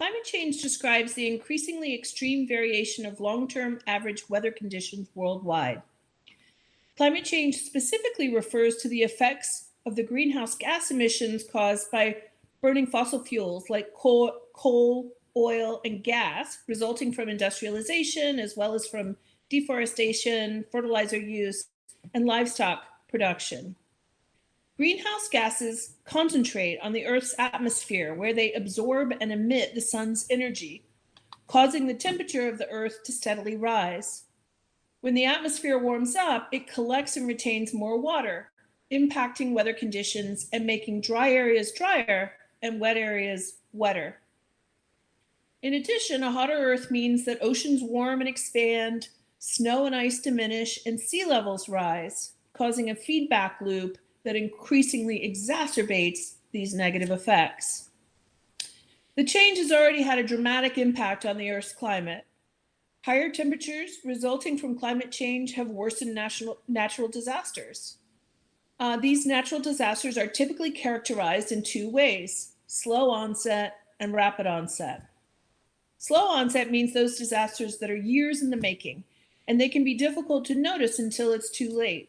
Climate change describes the increasingly extreme variation of long-term average weather conditions worldwide. Climate change specifically refers to the effects of the greenhouse gas emissions caused by burning fossil fuels like coal, oil, and gas, resulting from industrialization, as well as from deforestation, fertilizer use, and livestock production. Greenhouse gases concentrate on the Earth's atmosphere, where they absorb and emit the sun's energy, causing the temperature of the Earth to steadily rise. When the atmosphere warms up, it collects and retains more water, impacting weather conditions and making dry areas drier and wet areas wetter. In addition, a hotter Earth means that oceans warm and expand, snow and ice diminish, and sea levels rise, causing a feedback loop that increasingly exacerbates these negative effects. The change has already had a dramatic impact on the Earth's climate. Higher temperatures resulting from climate change have worsened natural disasters. These natural disasters are typically characterized in two ways: slow onset and rapid onset. Slow onset means those disasters that are years in the making, and they can be difficult to notice until it's too late.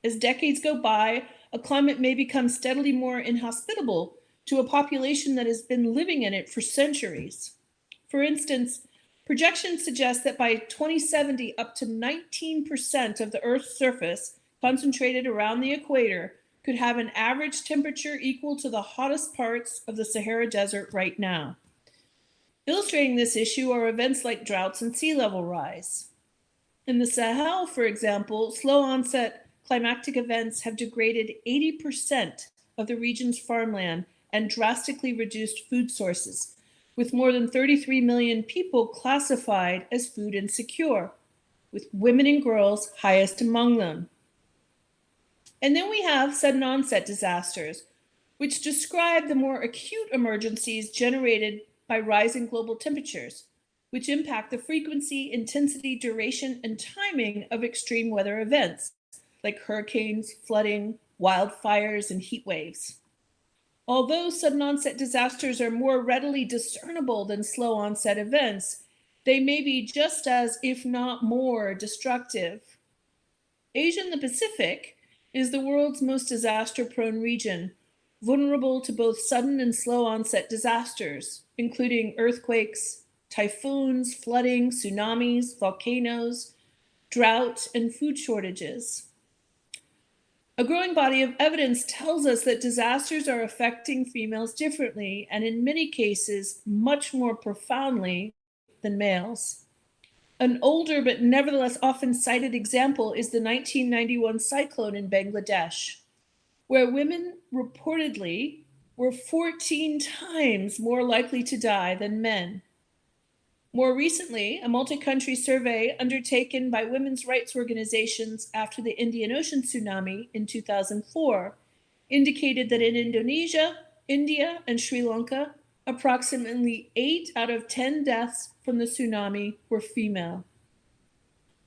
As decades go by, a climate may become steadily more inhospitable to a population that has been living in it for centuries. For instance, projections suggest that by 2070, up to 19% of the Earth's surface, concentrated around the equator, could have an average temperature equal to the hottest parts of the Sahara Desert right now. Illustrating this issue are events like droughts and sea level rise. In the Sahel, for example, slow onset climatic events have degraded 80% of the region's farmland and drastically reduced food sources, with more than 33 million people classified as food insecure, with women and girls highest among them. And then we have sudden onset disasters, which describe the more acute emergencies generated by rising global temperatures, which impact the frequency, intensity, duration, and timing of extreme weather events, like hurricanes, flooding, wildfires, and heat waves. Although sudden onset disasters are more readily discernible than slow onset events, they may be just as, if not more, destructive. Asia and the Pacific is the world's most disaster-prone region, vulnerable to both sudden and slow onset disasters, including earthquakes, typhoons, flooding, tsunamis, volcanoes, drought, and food shortages. A growing body of evidence tells us that disasters are affecting females differently, and in many cases, much more profoundly than males. An older but nevertheless often cited example is the 1991 cyclone in Bangladesh, where women reportedly were 14 times more likely to die than men. More recently, a multi-country survey undertaken by women's rights organizations after the Indian Ocean tsunami in 2004 indicated that in Indonesia, India, and Sri Lanka, approximately 8 out of 10 deaths from the tsunami were female.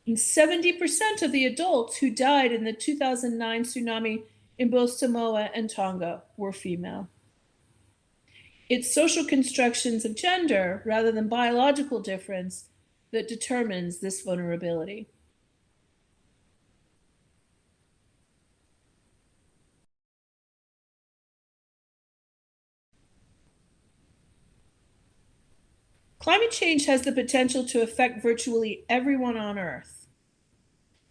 And 70% of the adults who died in the 2009 tsunami in both Samoa and Tonga were female. It's social constructions of gender rather than biological difference that determines this vulnerability. Climate change has the potential to affect virtually everyone on Earth.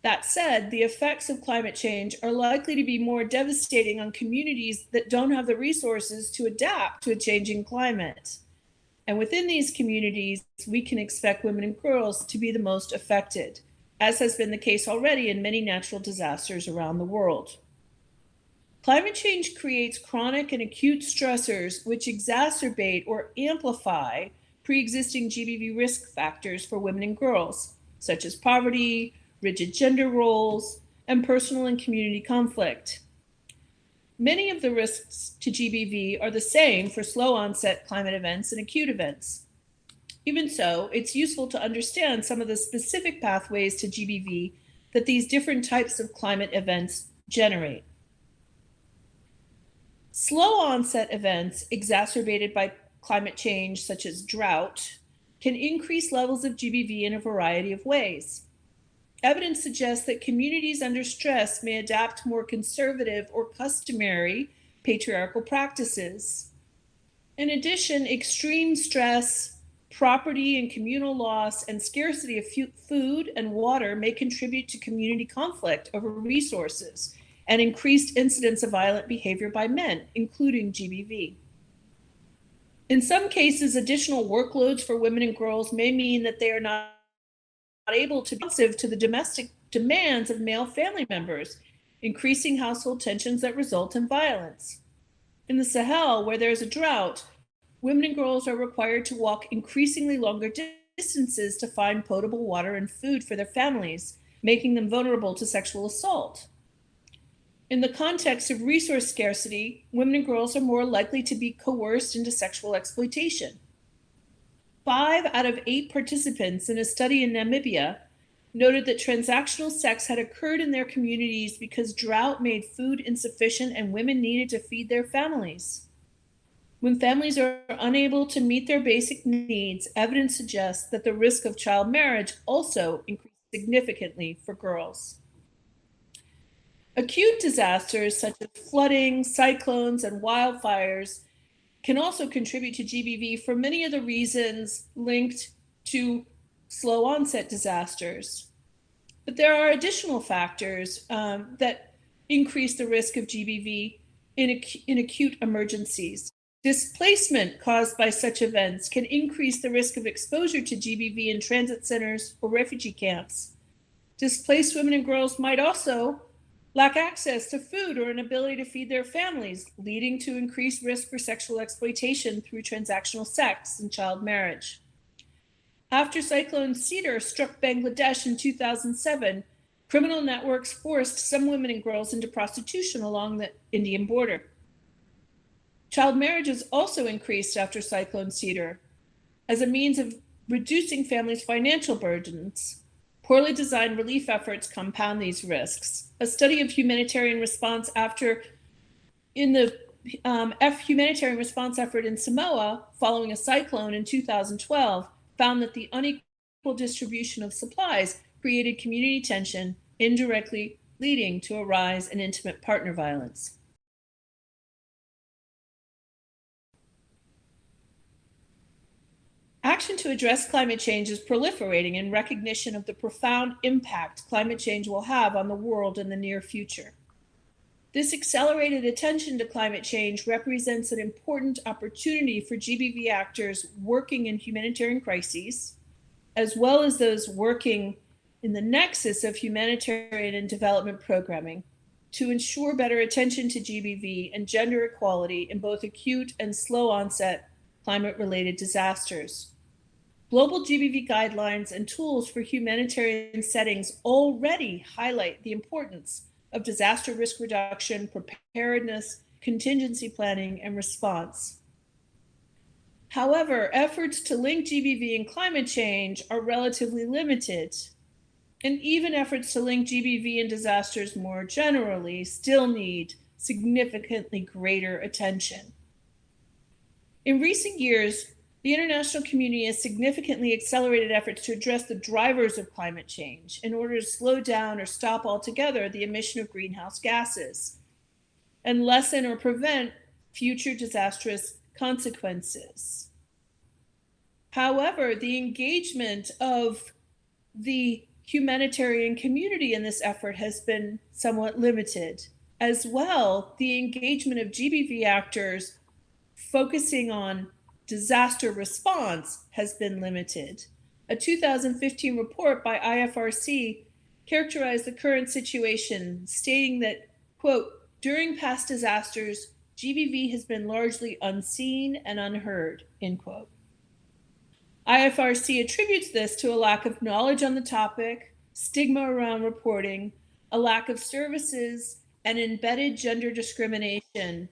That said, the effects of climate change are likely to be more devastating on communities that don't have the resources to adapt to a changing climate. And within these communities, we can expect women and girls to be the most affected, as has been the case already in many natural disasters around the world. Climate change creates chronic and acute stressors which exacerbate or amplify pre-existing GBV risk factors for women and girls, such as poverty, rigid gender roles, and personal and community conflict. Many of the risks to GBV are the same for slow onset climate events and acute events. Even so, it's useful to understand some of the specific pathways to GBV that these different types of climate events generate. Slow onset events exacerbated by climate change, such as drought, can increase levels of GBV in a variety of ways. Evidence suggests that communities under stress may adopt more conservative or customary patriarchal practices. In addition, extreme stress, property and communal loss, and scarcity of food and water may contribute to community conflict over resources and increased incidence of violent behavior by men, including GBV. In some cases, additional workloads for women and girls may mean that they are not able to be responsive to the domestic demands of male family members, increasing household tensions that result in violence. In the Sahel, where there's a drought, women and girls are required to walk increasingly longer distances to find potable water and food for their families, making them vulnerable to sexual assault. In the context of resource scarcity, women and girls are more likely to be coerced into sexual exploitation. 5 out of 8 participants in a study in Namibia noted that transactional sex had occurred in their communities because drought made food insufficient and women needed to feed their families. When families are unable to meet their basic needs, evidence suggests that the risk of child marriage also increased significantly for girls. Acute disasters such as flooding, cyclones, and wildfires can also contribute to GBV for many of the reasons linked to slow onset disasters. But there are additional factors that increase the risk of GBV in acute emergencies. Displacement caused by such events can increase the risk of exposure to GBV in transit centers or refugee camps. Displaced women and girls might also lack access to food or an ability to feed their families, leading to increased risk for sexual exploitation through transactional sex and child marriage. After Cyclone Cedar struck Bangladesh in 2007, criminal networks forced some women and girls into prostitution along the Indian border. Child marriages also increased after Cyclone Cedar as a means of reducing families' financial burdens. Poorly designed relief efforts compound these risks. A study of humanitarian response humanitarian response effort in Samoa following a cyclone in 2012 found that the unequal distribution of supplies created community tension, indirectly leading to a rise in intimate partner violence. Action to address climate change is proliferating in recognition of the profound impact climate change will have on the world in the near future. This accelerated attention to climate change represents an important opportunity for GBV actors working in humanitarian crises, as well as those working in the nexus of humanitarian and development programming, to ensure better attention to GBV and gender equality in both acute and slow onset climate-related disasters. Global GBV guidelines and tools for humanitarian settings already highlight the importance of disaster risk reduction, preparedness, contingency planning, and response. However, efforts to link GBV and climate change are relatively limited, and even efforts to link GBV and disasters more generally still need significantly greater attention. In recent years, the international community has significantly accelerated efforts to address the drivers of climate change in order to slow down or stop altogether the emission of greenhouse gases and lessen or prevent future disastrous consequences. However, the engagement of the humanitarian community in this effort has been somewhat limited. As well, the engagement of GBV actors focusing on disaster response has been limited. A 2015 report by IFRC characterized the current situation, stating that, quote, during past disasters, GBV has been largely unseen and unheard, end quote. IFRC attributes this to a lack of knowledge on the topic, stigma around reporting, a lack of services, and embedded gender discrimination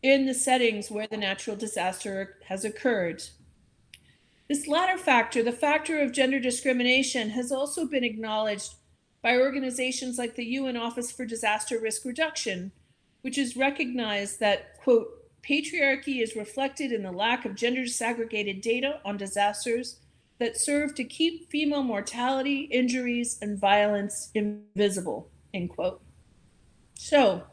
in the settings where the natural disaster has occurred. This latter factor, the factor of gender discrimination, has also been acknowledged by organizations like the UN Office for Disaster Risk Reduction, which has recognized that, quote, patriarchy is reflected in the lack of gender disaggregated data on disasters that serve to keep female mortality, injuries, and violence invisible, end quote. So,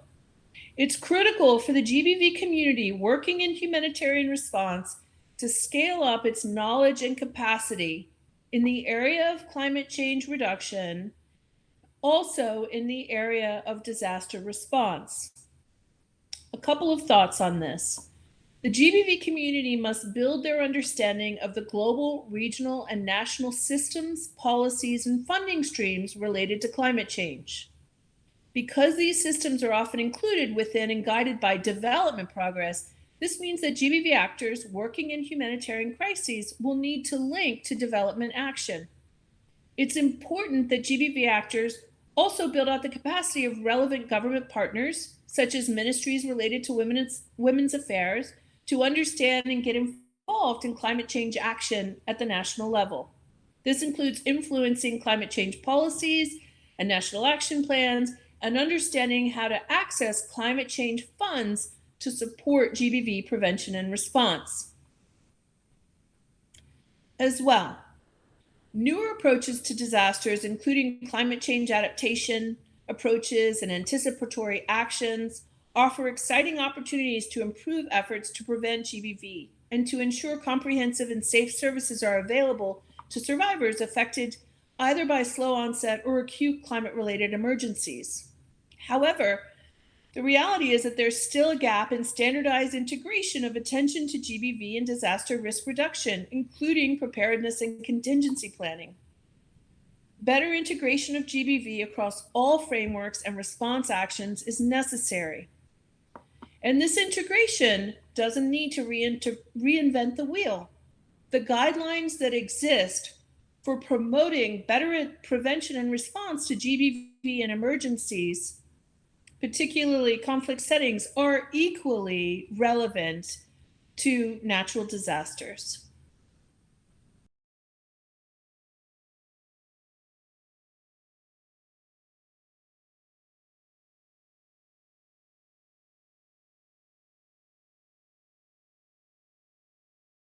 it's critical for the GBV community working in humanitarian response to scale up its knowledge and capacity in the area of climate change reduction, also in the area of disaster response. A couple of thoughts on this. The GBV community must build their understanding of the global, regional, and national systems, policies, and funding streams related to climate change. Because these systems are often included within and guided by development progress, this means that GBV actors working in humanitarian crises will need to link to development action. It's important that GBV actors also build out the capacity of relevant government partners, such as ministries related to women's affairs, to understand and get involved in climate change action at the national level. This includes influencing climate change policies and national action plans, and understanding how to access climate change funds to support GBV prevention and response. As well, newer approaches to disasters, including climate change adaptation approaches and anticipatory actions, offer exciting opportunities to improve efforts to prevent GBV and to ensure comprehensive and safe services are available to survivors affected either by slow onset or acute climate-related emergencies. However, the reality is that there's still a gap in standardized integration of attention to GBV and disaster risk reduction, including preparedness and contingency planning. Better integration of GBV across all frameworks and response actions is necessary. And this integration doesn't need to reinvent the wheel. The guidelines that exist for promoting better prevention and response to GBV and emergencies, particularly conflict settings, are equally relevant to natural disasters.